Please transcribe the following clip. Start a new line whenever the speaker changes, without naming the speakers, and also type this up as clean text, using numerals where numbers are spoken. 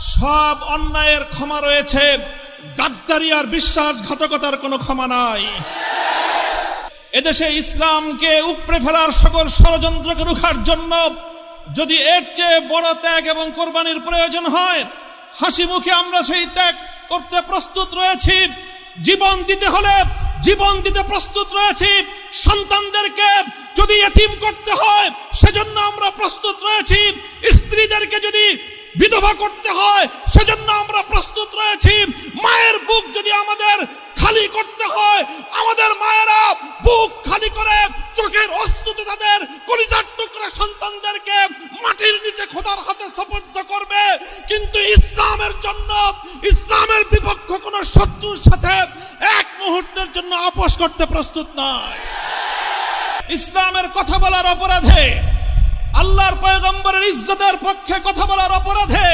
সব অন্যায়ের ক্ষমা রয়েছে, গাদ্দারি আর বিশ্বাসঘাতকতার কোনো ক্ষমা নাই। এদেশে ইসলামকে উপড়ে ফেলার সকল ষড়যন্ত্রকে রুখার জন্য যদি এর চেয়ে বড় ত্যাগ এবং কোরবানির প্রয়োজন হয়, হাসি মুখে আমরা সেই ত্যাগ করতে প্রস্তুত রয়েছি। জীবন দিতে হলে জীবন দিতে প্রস্তুত রয়েছি। সন্তানদেরকে যদি এতিম করতে হয় সেজন্য আমরা প্রস্তুত রয়েছি। স্ত্রীদেরকে যদি বিধবা করতে হয় সেজন্য আমরা প্রস্তুত রয়েছি। মায়ের বুক যদি আমাদের খালি করতে হয়, আমাদের মায়েরা বুক খালি করে চোখের অশ্রুতে তাদের কলিজার টুকরা সন্তানদেরকে মাটির নিচে খোদার হাতে সুপর্দ করবে। কিন্তু ইসলামের জন্য, ইসলামের বিপক্ষ কোন শত্রুর সাথে এক মুহূর্তের জন্য আপোষ করতে প্রস্তুত নয়। ইসলামের কথা বলার অপরাধে, আল্লাহর পয়গম্বরের ইজ্জতের পক্ষে কথা বলার অপরাধে